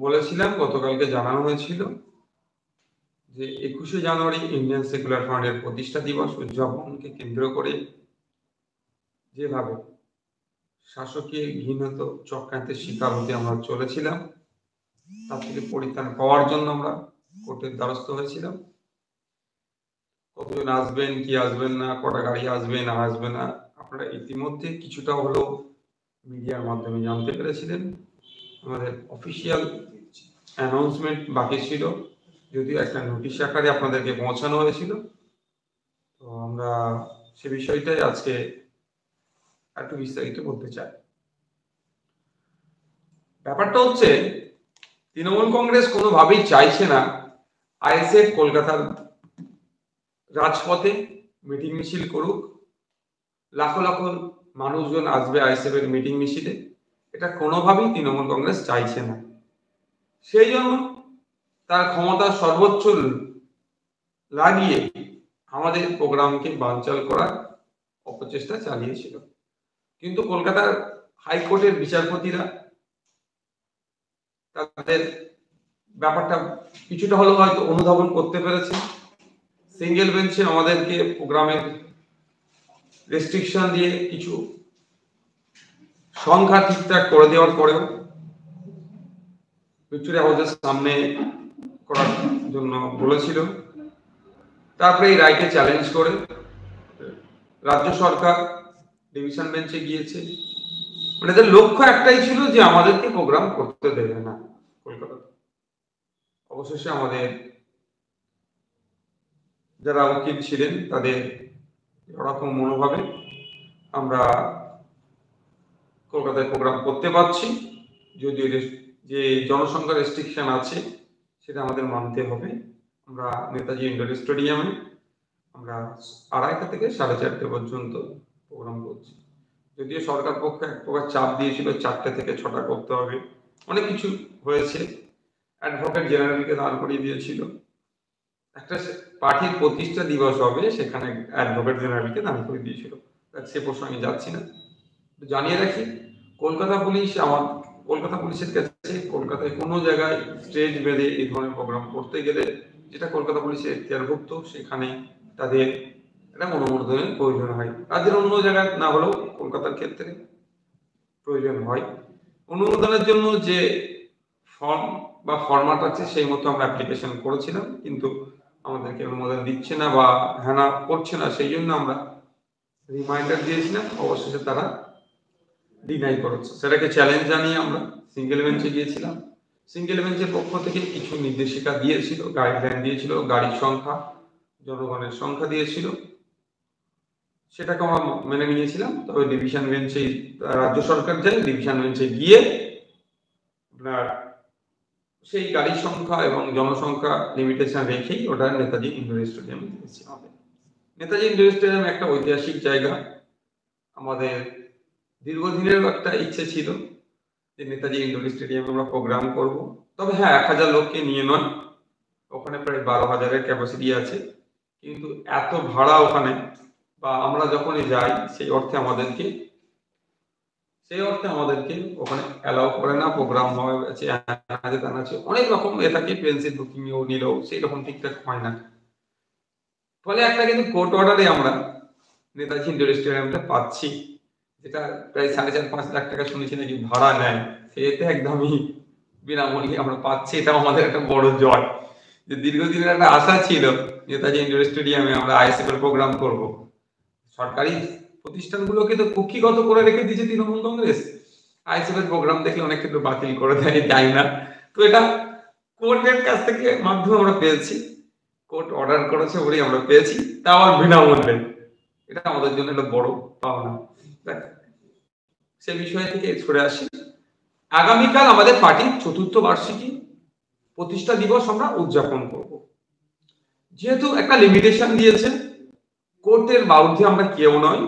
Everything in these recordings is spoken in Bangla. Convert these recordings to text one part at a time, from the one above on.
বলেছিলাম, গতকালকে জানানো হয়েছিল যে 21শে জানুয়ারি ইন্ডিয়ান সেকুলার ফ্রন্টের প্রতিষ্ঠা দিবস উদযাপনকে কেন্দ্র করে যেভাবে শাসকীয় ঘৃণিত চক্রান্তের শিকার হতে আমরা চলেছিলাম, তার থেকে পরিত্রাণ পাওয়ার জন্য আমরা কোর্টের দ্বারস্থ হয়েছিলাম। কতজন আসবেন, কি আসবেন না, কটা গাড়ি আসবে না আসবে না, আপনারা ইতিমধ্যে কিছুটা হলেও মিডিয়ার মাধ্যমে জানতে পেরেছিলেন। আমাদের অফিসিয়াল অ্যানাউন্সমেন্ট বাকি ছিল, যদিও একটা নোটিশ আকারে আপনাদেরকে পৌঁছানো হয়েছিল। তো আমরা সে বিষয়টাই আজকে একটু বিস্তারিত বলতে চাই। ব্যাপারটা হচ্ছে, তৃণমূল কংগ্রেস কোনোভাবেই চাইছে না আইএসএফ কলকাতার রাজপথে মিটিং মিছিল করুক, লাখো লাখো মানুষজন আসবে আইএসএফ এর মিটিং মিছিলে। এটা কোনোভাবেই তৃণমূল কংগ্রেস চাইছে না। সেই জন্য তার ক্ষমতার সর্বোচ্চ লাগিয়ে আমাদের প্রোগ্রামকে বানচাল করার অপচেষ্টা চালিয়েছিল। কিন্তু কলকাতার হাইকোর্টের বিচারপতিরা তাদের ব্যাপারটা কিছুটা হলেও হয়তো অনুধাবন করতে পেরেছে। সিঙ্গেল বেঞ্চে আমাদেরকে প্রোগ্রামের রেস্ট্রিকশন দিয়ে কিছু সংখ্যা ঠিকঠাক করে দেওয়ার পরেও ভিক্টোরিয়া হাউসের সামনে করার জন্য বলেছিল। তারপরে এই রায়কে চ্যালেঞ্জ করে রাজ্য সরকার ডিভিশন বেঞ্চে গিয়েছে। মানে এদের লক্ষ্য একটাই ছিল যে আমাদেরকে প্রোগ্রাম করতে দেবে না কলকাতাতে। অবশেষে আমাদের যারা উকিল ছিলেন তাদের ওরকম মনোভাবে আমরা কলকাতায় প্রোগ্রাম করতে পারছি, যদিও যে জনসংখ্যা রেস্ট্রিকশন আছে সেটা আমাদের মানতে হবে। আমরা নেতাজি ইন্ডোর স্টেডিয়ামে আমরা 2:30 থেকে 4:30 পর্যন্ত প্রোগ্রাম করছি। যদিও সরকার পক্ষ এক প্রকার চাপ দিয়েছিল 4টে থেকে 6টা করতে হবে, অনেক কিছু হয়েছে। অ্যাডভোকেট জেনারেলকে দাঁড় করিয়ে দিয়েছিল। একটা পার্টির প্রতিষ্ঠা দিবস হবে, সেখানে অ্যাডভোকেট জেনারেলকে দাঁড় করিয়ে দিয়েছিল। সে প্রসঙ্গে যাচ্ছি না। জানিয়ে রাখি, কলকাতা পুলিশের কাছে কলকাতায় কোনো জায়গায় স্টেজ বেঁধে এই ধরনের প্রোগ্রাম করতে গেলে, যেটা কলকাতা পুলিশের এখতিয়ারভুক্ত, সেখানে তাদের একটা অনুমোদনের প্রয়োজন হয়। রাজ্যের অন্য জায়গায় না হলেও কলকাতার ক্ষেত্রে প্রয়োজন হয়। অনুমোদনের জন্য যে ফর্ম বা ফরম্যাট আছে সেই মতো আমরা অ্যাপ্লিকেশন করেছিলাম, কিন্তু আমাদেরকে অনুমোদন দিচ্ছে না বা হ্যানা করছে না। সেই জন্য আমরা রিমাইন্ডার দিয়েছিলাম, অবশেষে তারা ডিনাই করেছে। সেটাকে চ্যালেঞ্জ জানিয়ে আমরা সিঙ্গেল বেঞ্চে গিয়েছিলাম। সিঙ্গেল বেঞ্চের পক্ষ থেকে কিছু নির্দেশিকা দিয়েছিল, গাইডলাইন দিয়েছিল, গাড়ির সংখ্যা, জনগণের সংখ্যা দিয়েছিল, সেটাকে আমরা মেনে নিয়েছিলাম। তবে ডিভিশন বেঞ্চে রাজ্য সরকার যায়, ডিভিশন বেঞ্চে গিয়ে আপনার সেই গাড়ির সংখ্যা এবং জনসংখ্যা লিমিটেশন রেখেই ওটা নেতাজি ইন্ডোর স্টেডিয়ামে দিয়েছি। নেতাজি ইন্ডোর স্টেডিয়াম একটা ঐতিহাসিক জায়গা। আমাদের দীর্ঘদিনের একটা ইচ্ছে ছিল যে নেতাজি ইন্ডোর স্টেডিয়ামে আমরা প্রোগ্রাম করব। তবে হ্যাঁ, 1000 লোককে নিয়ে নয়, ওখানে প্রায় 12,000-এর ক্যাপাসিটি আছে। কিন্তু এত ভাড়া ওখানে, বা আমরা যখনই যাই সেই অর্থে আমাদেরকে ওখানে অ্যালাউ করে না। প্রোগ্রাম হয়েছে অনেক রকম থাকে, পেন্সিল বুকিং ও নিলেও সেই রকম ঠিকঠাক হয় না। ফলে একটা কিন্তু কোর্ট অর্ডারে আমরা নেতাজি ইন্ডোর স্টেডিয়ামটা পাচ্ছি, যেটা প্রায় 4.5-5 লাখ টাকা শুনেছি নাকি ভাড়া নেয়। সেটা একদমই বিনামূল্যে আমরা পাচ্ছি। এটা আমাদের একটা বড় জয়, যে দীর্ঘদিনের একটা আশা ছিল নেতাজি ইন্ডোর স্টেডিয়ামে আমরা আইএসএফ এর প্রোগ্রাম করব। সরকারি প্রতিষ্ঠানগুলোকে তো কুক্ষিগত করে রেখে দিয়েছে তৃণমূল কংগ্রেস। আইএসএফ এর প্রোগ্রাম দেখলে অনেক ক্ষেত্রে বাতিল করে দেয়, যাই না। তো এটা কোর্টের কাছ থেকে মাধ্যমে আমরা পেয়েছি, কোর্ট অর্ডার করেছে বলেই আমরা পেয়েছি, তাও আর বিনামূল্যে। এটা আমাদের জন্য একটা বড় পাওনা। সে বিষয় থেকে সরে আসি। আগামীকাল আমাদের পার্টির 4র্থ বার্ষিকী প্রতিষ্ঠা দিবস আমরা উদযাপন করব। যেহেতু একটা লিমিটেশন দিয়েছে, কোর্টের বাউদ্ধে আমরা কেউ নয়,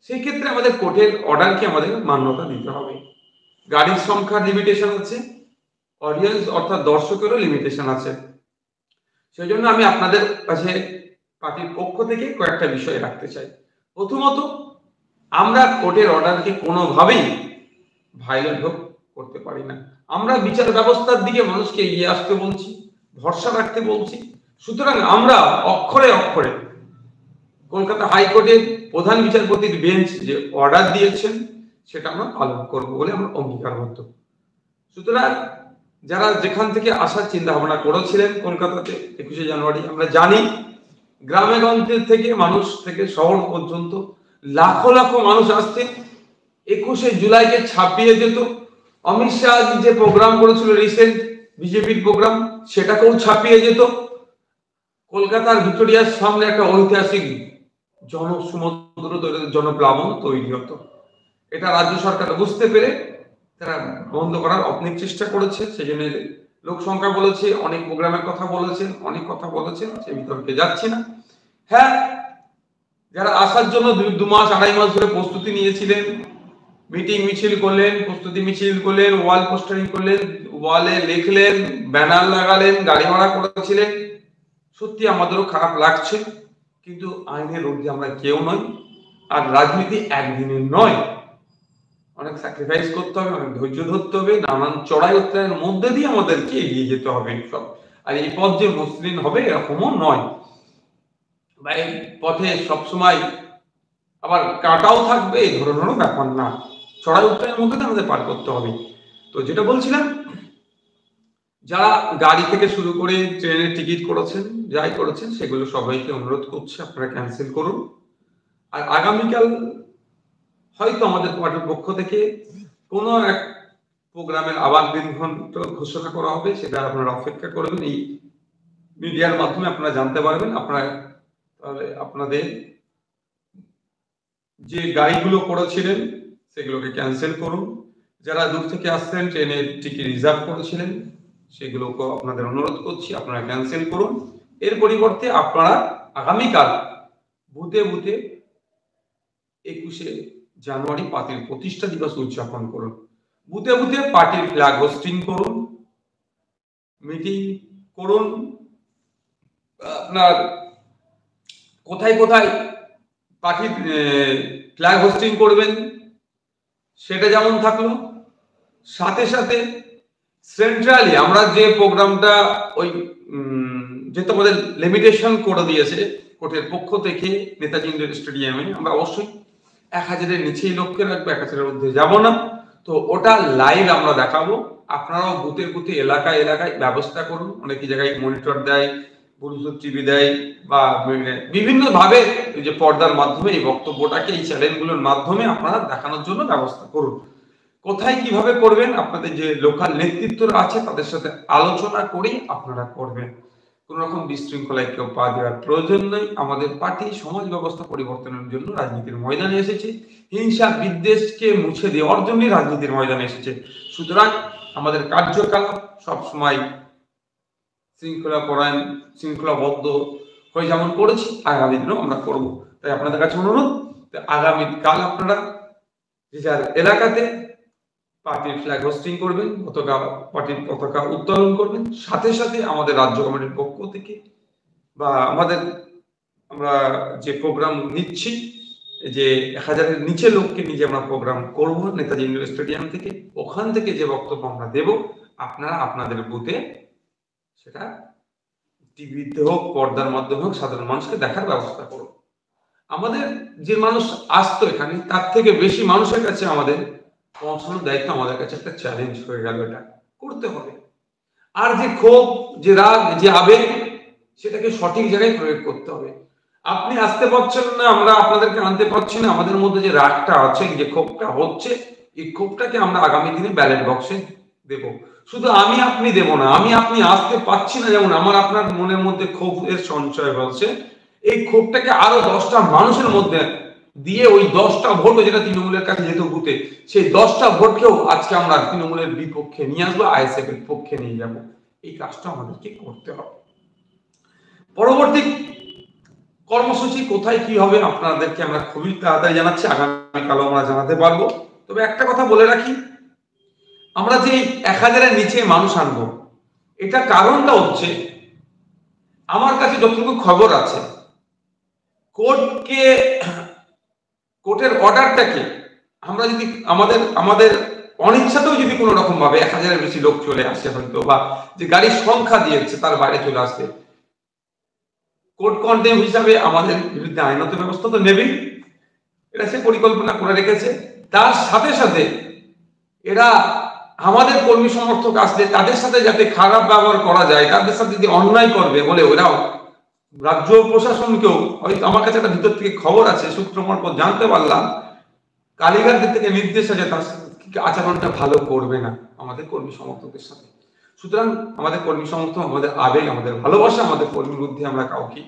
সেই ক্ষেত্রে আমাদের কোর্টের অর্ডারকে আমাদের মান্যতা দিতে হবে। গাড়ির সংখ্যার লিমিটেশন আছে, অডিয়েন্স অর্থাৎ দর্শকেরও লিমিটেশন আছে। সেই জন্য আমি আপনাদের কাছে পার্টির পক্ষ থেকে কয়েকটা বিষয় রাখতে চাই। প্রথমত, আমরা কোর্টের অর্ডারকে কোনোভাবেই ভায়োলেট করতে পারি না। আমরা বিচার ব্যবস্থার দিকে মানুষকে এগিয়ে আসতে বলছি, ভরসা রাখতে বলছি। সুতরাং আমরা অক্ষরে অক্ষরে কলকাতা হাইকোর্টের প্রধান বিচারপতির বেঞ্চ যে অর্ডার দিয়েছেন সেটা আমরা পালন করবো বলে আমরা অঙ্গীকারবদ্ধ। সুতরাং যারা যেখান থেকে আসার চিন্তা ভাবনা করেছিলেন কলকাতাতে 21শে জানুয়ারি, আমরা জানি গ্রামে গঞ্জের থেকে মানুষ থেকে শহর পর্যন্ত লাখো লাখো মানুষ আসতেন। 21শে জুলাইকে ছাপিয়ে যেত। অমিত শাহ যে প্রোগ্রাম করেছিল রিসেন্ট বিজেপির প্রোগ্রাম, সেটাকেও ছাপিয়ে যেত। কলকাতার ভিক্টোরিয়ার সামনে একটা ঐতিহাসিক জনসমুদ্র, জনপ্লাবন তৈরি হতো। এটা রাজ্য সরকার বুঝতে পেরে তারা বন্ধ করার অনেক চেষ্টা করেছে। সেই জন্য লোক সংখ্যা বলেছে, অনেক প্রোগ্রামের কথা বলেছেন, অনেক কথা বলেছেন, সে বিতর্কে যাচ্ছি না। হ্যাঁ, যারা আসার জন্য 2 মাস 2.5 মাস ধরে প্রস্তুতি নিয়েছিলেন, মিটিং মিছিল করলেন, প্রস্তুতি মিছিল করলেন, ওয়াল পোস্টারিং করলেন, ওয়ালে লিখলেন, ব্যানার লাগালেন, গাড়ি ভাড়া করেছিলেন, সত্যি আমাদেরও খারাপ লাগছে। কিন্তু আইনের ঊর্ধ্বে আমরা কেউ নই। আর রাজনীতি একদিনের নয়, অনেক স্যাক্রিফাইস করতে হবে, অনেক ধৈর্য ধরতে হবে, নানান চড়াই উত্তরায়ের মধ্যে দিয়ে আমাদেরকে এগিয়ে যেতে হবে সব। আর এই পথ যে মসৃণ হবে এরকমও নয়, বা এই পথে সবসময় আবার কাটাও থাকবে এই ধরনেরও ব্যাপার না। চড়াই উত্তরায়ের মধ্যে আমাদের পার করতে হবে। তো যেটা বলছিলাম, যারা গাড়ি থেকে শুরু করে ট্রেনের টিকিট করেছেন, যাই করেছেন, সেগুলো সবাইকে অনুরোধ করছি আপনারা ক্যান্সেল করুন। আর আগামীকাল হয়তো আমাদের পার্টির পক্ষ থেকে কোনো এক প্রোগ্রামের আবার দিনক্ষণ ঘোষণা করা হবে, সেটা আপনারা অপেক্ষা করবেন। এই মিডিয়ার মাধ্যমে আপনারা জানতে পারবেন। আপনারা তাহলে আপনাদের যে গাড়িগুলো করেছিলেন সেগুলোকে ক্যান্সেল করুন। যারা দূর থেকে আসছেন, ট্রেনের টিকিট রিজার্ভ করেছিলেন, সেগুলোকে আপনাদের অনুরোধ করছি আপনারা ক্যান্সেল করুন। এর পরিবর্তে আপনারা আগামীকাল বুথে বুথে 21শে জানুয়ারি পার্টির প্রতিষ্ঠা দিবস উদযাপন করুন। বুথে বুথে পার্টির ফ্ল্যাগ হোস্টিং করুন, মিটিং করুন। আপনার কোথায় কোথায় পার্টির ফ্ল্যাগ হোস্টিং করবেন সেটা যেমন থাকলো, সাথে সাথে সেন্ট্রালি আমরা যে প্রোগ্রামটা ওই যেহেতু আমাদের লিমিটেশন করে দিয়েছে কোর্টের পক্ষ থেকে নেতাজি ইন্ডোর স্টেডিয়ামে, আমরা অবশ্যই 1000-এর নিচেই লক্ষ্যে রাখবো, 1000-এর মধ্যে যাবো না। তো ওটা লাইভ আমরা দেখাবো। আপনারাও বুথে বুথে এলাকায় এলাকায় ব্যবস্থা করুন। অনেক জায়গায় মনিটর দেয়, ব্লুটুথ টিভি দেয়, বা বিভিন্ন ভাবে যে পর্দার মাধ্যমে এই বক্তব্যটাকে এই চ্যানেলগুলোর মাধ্যমে আপনারা দেখানোর জন্য ব্যবস্থা করুন। কোথায় কিভাবে করবেন আপনাদের যে লোকাল নেতৃত্বরা আছে তাদের সাথে আলোচনা করেই আপনারা করবেন। কোন রকম বিশৃঙ্খলায় কেউ পা দেওয়ার প্রয়োজন নেই। আমাদের পার্টি সমাজ ব্যবস্থা পরিবর্তনের জন্য রাজনীতির ময়দানে এসেছে, হিংসা বিদ্বেষকে মুছে দেওয়ার জন্য রাজনীতির ময়দানে এসেছে। সুতরাং আমাদের কার্যকলাপ সবসময় শৃঙ্খলা পরায়ণ, শৃঙ্খলাবদ্ধ হয়ে যেমন করেছি আগামী দিনেও আমরা করব। তাই আপনাদের কাছে অনুরোধ, আগামীকাল আপনারা যে যার এলাকাতে পার্টির ফ্ল্যাগ হোস্টিং করবেন, পার্টির পতাকা উত্তোলন করবেন। সাথে সাথে আমাদের রাজ্য কমিটির পক্ষ থেকে বা আমরা যে প্রোগ্রাম নিচ্ছি, যে 1000-এর নিচে লোককে নিয়ে আমরা প্রোগ্রাম করব নেতাজি ইন্ডোর স্টেডিয়াম থেকে, ওখান থেকে যে বক্তব্য আমরা দেব আপনারা আপনাদের বুথে সেটা টিভিতে হোক, পর্দার মাধ্যমে হোক, সাধারণ মানুষকে দেখার ব্যবস্থা করুন। আমাদের যে মানুষ আসতো এখানে তার থেকে বেশি মানুষের কাছে আমাদের পৌঁছানোর দায়িত্ব আমাদের কাছে একটা চ্যালেঞ্জ হয়ে গেল। এটা করতে হবে। আর যে ক্ষোভ, যে রাগ, যে আবেগ, সেটাকে সঠিক জায়গায় প্রয়োগ করতে হবে। আপনি আসতে পারছেন না, আমরা আপনাদেরকে আনতে পারছি না, আমাদের মধ্যে যে রাগটা আছে, যে ক্ষোভটা হচ্ছে, এই ক্ষোভটাকে আমরা আগামী দিনে ব্যালট বক্সে দেব। শুধু আমি আপনি দেব না, আমি আপনি আসতে পারছি না, যেমন আমার আপনার মনের মধ্যে ক্ষোভের সঞ্চয় হচ্ছে, এই ক্ষোভটাকে আরো 10টা মানুষের মধ্যে দিয়ে ওই 10টা ভোটও যেটা তৃণমূলের কাছে যেত বুথে, সেই 10টা ভোটকেও আজকে আমরা তৃণমূলের বিপক্ষে নিয়ে আসবো, আইএসএফ এর পক্ষে নিয়ে যাব। এই কাজটা আমাদেরকে করতে হবে। পরবর্তী কর্মসূচি কোথায় কি হবে আপনাদেরকে আমরা খুবই তাড়াতাড়ি জানাচ্ছি, আগামীকালও আমরা জানাতে পারবো। তবে একটা কথা বলে রাখি, আমরা যে 1000-এর নিচে মানুষ আনবো, এটা কারণটা হচ্ছে আমার কাছে যতটুকু খবর আছে, কোর্টের অর্ডারটাকে আমরা যদি আমাদের অনিচ্ছাতেও যদি কোনো রকম ভাবে 1000-এর বেশি লোক চলে আসে হয়তো, বা যে গাড়ির সংখ্যা দিয়েছে তার বাইরে চলে আসবে, কোর্ট কন্ডেম হিসাবে আমাদের বিরুদ্ধে আইনত ব্যবস্থা তো নেবেই, এটা সে পরিকল্পনা করে রেখেছে। তার সাথে সাথে এরা আমাদের কর্মী সমর্থক আসলে তাদের সাথে যাতে খারাপ ব্যবহার করা যায়, তাদের সাথে যদি অন্যায় করবে বলে ওরাও রাজ্য প্রশাসনকেও, হয়তো আমার কাছে একটা ভিতর থেকে খবর আছে, সূত্র মারফত জানতে পারলাম, কালীঘাটের থেকে নির্দেশ আছে তার আচরণটা ভালো করবে না আমাদের কর্মী সমর্থকদের সাথে। সুতরাং আমাদের কর্মী সমর্থক, আমাদের আবেগ, আমাদের ভালোবাসা, আমাদের কর্মীর ঊর্ধ্বে আমরা কাউকে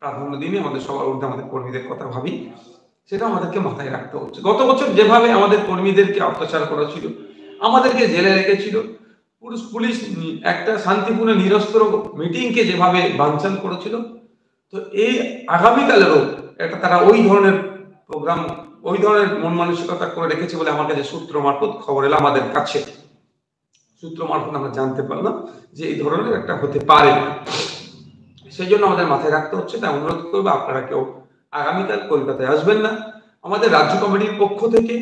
প্রাধান্য দিনে আমাদের সবার ঊর্ধ্বে আমাদের কর্মীদের কথা ভাবি, সেটা আমাদেরকে মাথায় রাখতে হচ্ছে। গত বছর যেভাবে আমাদের কর্মীদেরকে অত্যাচার করা ছিল, আমাদেরকে জেলে রেখেছিল, পুলিশ একটা শান্তিপূর্ণ নিরস্ত্র মিটিংকে যেভাবে বানচাল করেছিল, তো এই আগামীকালেরও একটা তারা ওই ধরনের প্রোগ্রাম, ওই ধরনের মন মানসিকতা করে রেখেছে বলে আমার কাছে সূত্র মারফত খবর এলো, আমাদের কাছে সূত্র মারফত আমরা জানতে পারলাম যে এই ধরনের একটা হতে পারে। সেই জন্য আমাদের মাথায় রাখতে হচ্ছে। তাই অনুরোধ করবো আপনারা কেউ আগামীকাল কলকাতায় আসবেন না। আমাদের রাজ্য কমিটির পক্ষ থেকে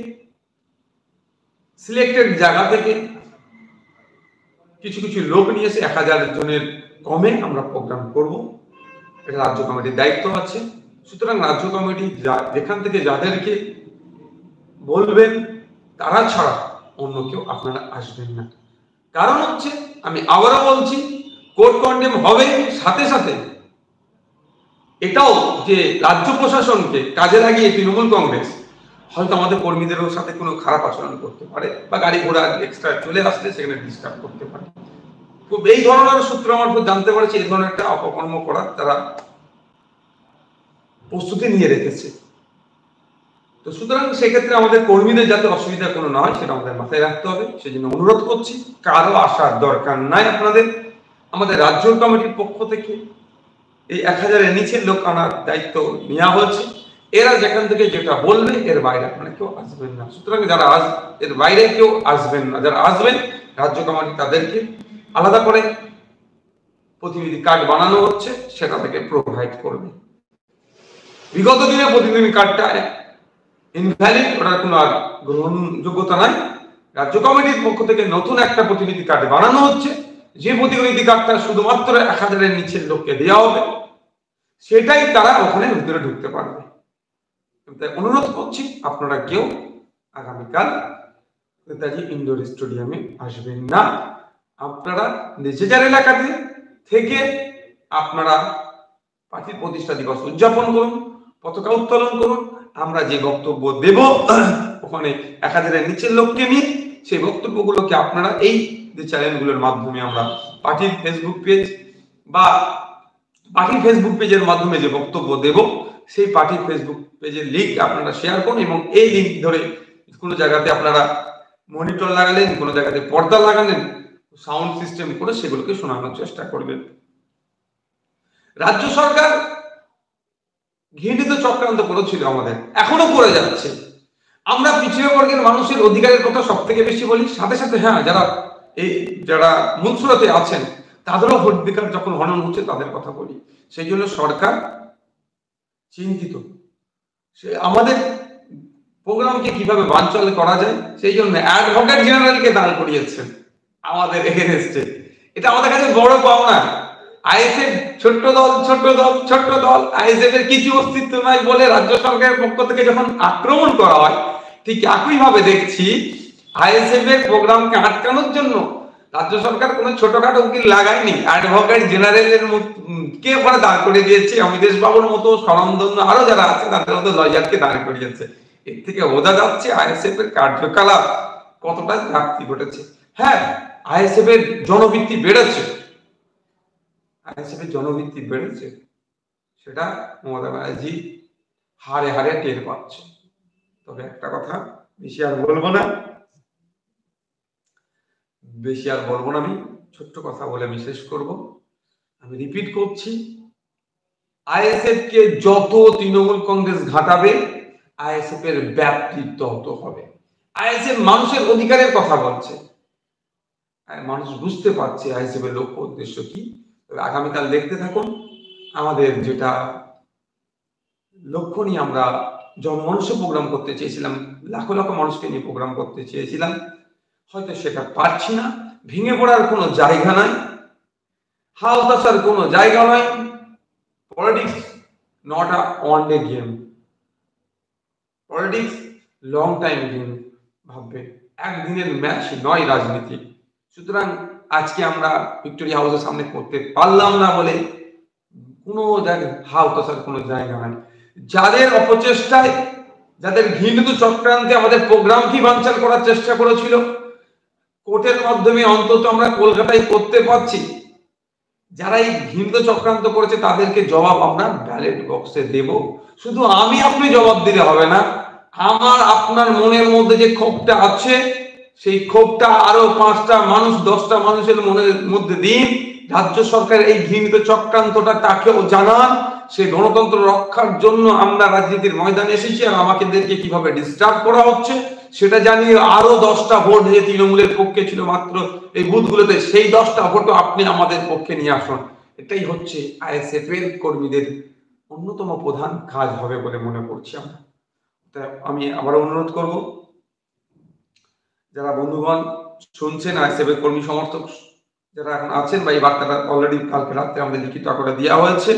সিলেক্টেড জায়গা থেকে কিছু কিছু লোক নিয়ে এসে 1000 জনের কমে আমরা প্রোগ্রাম করব, এটা রাজ্য কমিটির দায়িত্ব আছে। সুতরাং রাজ্য কমিটি যেখান থেকে যাদেরকে বলবেন তারা ছাড়া অন্য কেউ আপনারা আসবেন না। কারণ হচ্ছে, আমি আবারও বলছি, কোর্ট কন্ডেম হবে, সাথে সাথে এটাও যে রাজ্য প্রশাসনকে কাজে লাগিয়ে তৃণমূল কংগ্রেস হয়তো আমাদের কর্মীদেরও সাথে কোনো খারাপ আচরণ করতে পারে, বা গাড়ি ঘোড়া এক্সট্রা চলে আসলে সেখানে ডিস্টার্ব করতে পারে। খুব এই ধরনের সূত্র মারফত জানতে পারছি এই ধরনের একটা অপকর্ম করার তারা প্রস্তুতি নিয়ে রেখেছে। তো সুতরাং সেক্ষেত্রে আমাদের কর্মীদের যাতে অসুবিধা কোনো না হয় সেটা আমাদের মাথায় রাখতে হবে। সেই জন্য অনুরোধ করছি, কারো আসার দরকার নাই আপনাদের। আমাদের রাজ্য কমিটির পক্ষ থেকে এই 1000-এর নিচের লোক আনার দায়িত্ব নেওয়া হয়েছে। এরা যেখান থেকে যেটা বলবে এর বাইরে আপনারা কেউ আসবেন না। সুতরাং যারা এর বাইরে কেউ আসবেন না, যারা আসবেন রাজ্য কমিটি তাদেরকে আলাদা করে প্রতিনিধি কার্ড বানানো হচ্ছে, সেটা থেকে প্রোভাইড করবে। বিগত দিনে প্রতিনিধি কার্ডটা ইনভ্যালিড, ওটার কোনো আর গ্রহণযোগ্যতা নাই। রাজ্য কমিটির পক্ষ থেকে নতুন একটা প্রতিনিধি কার্ড বানানো হচ্ছে, যে প্রতিনিধি কার্ডটা শুধুমাত্র 1000-এর নিচের লোককে দেওয়া হবে, সেটাই তারা ওখানে ভিতরে ঢুকতে পারবে। তাই অনুরোধ করছি আপনারা কেউ আগামীকাল নেতাজি ইন্ডোর স্টেডিয়ামে আসবেন না। আপনারা নিজেদের এলাকাতে থেকে আপনারা পার্টির প্রতিষ্ঠা দিবস উদযাপন করুন, পতাকা উত্তোলন করুন। আমরা যে বক্তব্য দেব ওখানে 1000-এর নিচের লোককে নিয়ে, সেই বক্তব্যগুলোকে আপনারা এই যে চ্যানেলগুলোর মাধ্যমে আমরা পার্টির ফেসবুক পেজ বা পার্টির ফেসবুক পেজের মাধ্যমে যে বক্তব্য দেব, সেই পার্টির ফেসবুক পেজের লিঙ্ক আপনারা শেয়ার করুন, এবং এই লিঙ্ক ধরে কোনো জায়গাতে আপনারা মনিটর লাগালেন, কোনো জায়গাতে পর্দা লাগালেন, সাউন্ড সিস্টেম করে সেগুলোকে শোনানোর চেষ্টা করবেন। রাজ্য সরকার ঘৃণিত চক্রান্ত করেছিল আমাদের, এখনো করে যাচ্ছে। আমরা পিছিয়ে বর্গের মানুষের অধিকারের কথা সব থেকে বেশি বলি, সাথে সাথে হ্যাঁ যারা মনসুরাতে আছেন তাদেরও অধিকার যখন হনন হচ্ছে তাদের কথা বলি। সেই জন্য সরকার চিন্তিত, সে আমাদের প্রোগ্রামকে কিভাবে বানচাল করা যায়, সেই জন্য অ্যাডভোকেট জেনারেলকে দাঁড় করিয়েছেন আমাদের এগেনস্টে। এটা আমাদের কাছে বড় পাওনা। আইএসএফ ছোট্ট দল, আইএসএফ এর কিছু অস্তিত্ব নাই বলে রাজ্য সরকারের পক্ষ থেকে যখন আক্রমণ করা হয়, ঠিক একইভাবে দেখছি আইএসএফ এর প্রোগ্রামকে আটকানোর জন্য রাজ্য সরকার কোনো ছোটখাটো উকিল লাগায়নি, অ্যাডভোকেট জেনারেলের কে ওখানে দাঁড় করে দিয়েছে, অমিতেশ বাবুর মতো, স্বনামধন্য আরো যারা আছে তাদের মতো লয়ারকে দাঁড় করিয়েছে। এর থেকে বোঝা যাচ্ছে আইএসএফ এর কার্যকলাপ কতটা ঘাটতি ঘটেছে। হ্যাঁ, আইএসএফ এর জনভিত্তি বেড়েছে, সেটা মমতা ব্যানার্জি হারে হারে টের পাচ্ছে। তবে একটা কথা বেশি আর বলবো না, আমি ছোট্ট কথা বলে আমি শেষ করব। আমি রিপিট করছি, আইএসএফ কে যত তৃণমূল কংগ্রেস ঘাটাবে আইএসএফ এর ব্যাপ্তি তত হবে। আইএসএফ মানুষের অধিকারের কথা বলছে, মানুষ বুঝতে পারছে আইএসএফ এর লক্ষ্য উদ্দেশ্য কি। তবে আগামীকাল দেখতে থাকুন, আমাদের যেটা লক্ষ্য নিয়ে আমরা জনমানুষে প্রোগ্রাম করতে চেয়েছিলাম, লাখো লাখো মানুষকে নিয়ে প্রোগ্রাম করতে চেয়েছিলাম, হয়তো সেটা পারছি না। ভেঙে পড়ার কোনো জায়গা নাই, হাল হতাশার কোনো জায়গা নাই। Politics not a one day game, politics long time game. ভাববে একদিনের ম্যাচ নয় রাজনীতি। সুতরাং আজকে আমরা ভিক্টোরিয়া হাউসের সামনে করতে পারলাম না বলে কোনো হাল হতাশার কোনো জায়গা নাই। যাদের অপচেষ্টায়, যাদের ঘৃণিত চক্রান্তে আমাদের প্রোগ্রাম কি বানচাল করার চেষ্টা করেছিল, কোর্টের মাধ্যমে অন্তত আমরা কলকাতায় করতে পারছি। যারা এই ঘৃণিত চক্রান্ত করেছে তাদেরকে জবাব আমরা ব্যালট বক্সে দেব। শুধু আমি আপনি জবাব দিলে হবে না, আমার আপনার মনের মধ্যে যে ক্ষোভটা আছে সেই ক্ষোভটা আরো 5টা মানুষ 10টা মানুষের মনের মধ্যে দিন। রাজ্য সরকার এই ঘৃণিত চক্রান্তটা তাকেও জানান। সেই গণতন্ত্র রক্ষার জন্য আমরা রাজনীতির ময়দানে এসেছি, আর আমাদেরকে কিভাবে ডিস্টার্ব করা হচ্ছে সেটা জানিয়ে আরো 10টা ভোট যে তৃণমূলের পক্ষে ছিল মাত্র এই বুথগুলোতে, সেই 10টা ভোটও আপনি আমাদের পক্ষে নিয়ে আসুন। এটাই হচ্ছে আইএসএফ এর কর্মীদের অন্যতম প্রধান কাজ হবে বলে মনে করছি আমরা। আমি আবার অনুরোধ করব, যারা বন্ধুগণ শুনছেন, আইএসএফ এর কর্মী সমর্থক যারা এখন আছেন, বা এই বার্তাটা অলরেডি কালকে রাত্রে আমাদের লিখিত আকারে দেওয়া হয়েছে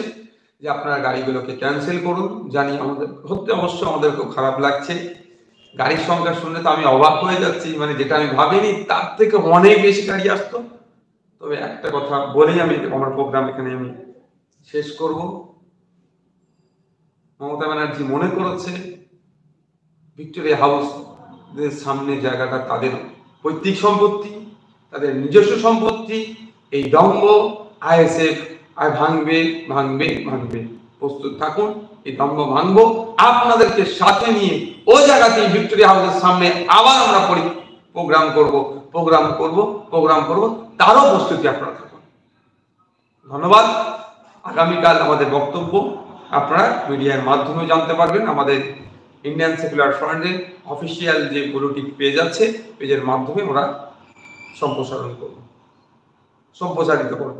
যে আপনারা গাড়িগুলোকে ক্যান্সেল করুন। জানি আমাদের হতে অবশ্য আমাদের খুব খারাপ লাগছে, গাড়ির সংখ্যা শুনলে তো আমি অবাক হয়ে যাচ্ছি, মানে যেটা আমি ভাবিনি তার থেকে অনেক বেশি গাড়ি আসতো। তবে একটা কথা বলেই আমি আমার প্রোগ্রাম এখানে আমি শেষ করব। মমতা ব্যানার্জি মনে করেছে ভিক্টোরিয়া হাউস সামনে জায়গাটা তাদের পৈতৃক সম্পত্তি, তাদের নিজস্ব সম্পত্তি। এই দম্ভ আইএসএফ আর ভাঙবে ভাঙবে ভাঙবে, প্রস্তুত থাকুন। এই দম্ভ ভাঙবো, আপনাদেরকে সাথে নিয়ে ওই জায়গাতে ভিক্টোরিয়া হাউসের সামনে আবার আমরা প্রোগ্রাম করব, তারও প্রস্তুতি আপনারা থাকুন। ধন্যবাদ। আগামীকাল আমাদের বক্তব্য আপনারা মিডিয়ার মাধ্যমে জানতে পারবেন। আমাদের ইন্ডিয়ান সেকুলার ফ্রন্টের অফিসিয়াল যে পলিটিক পেজ আছে, পেজের মাধ্যমে আমরা সম্প্রসারিত করব।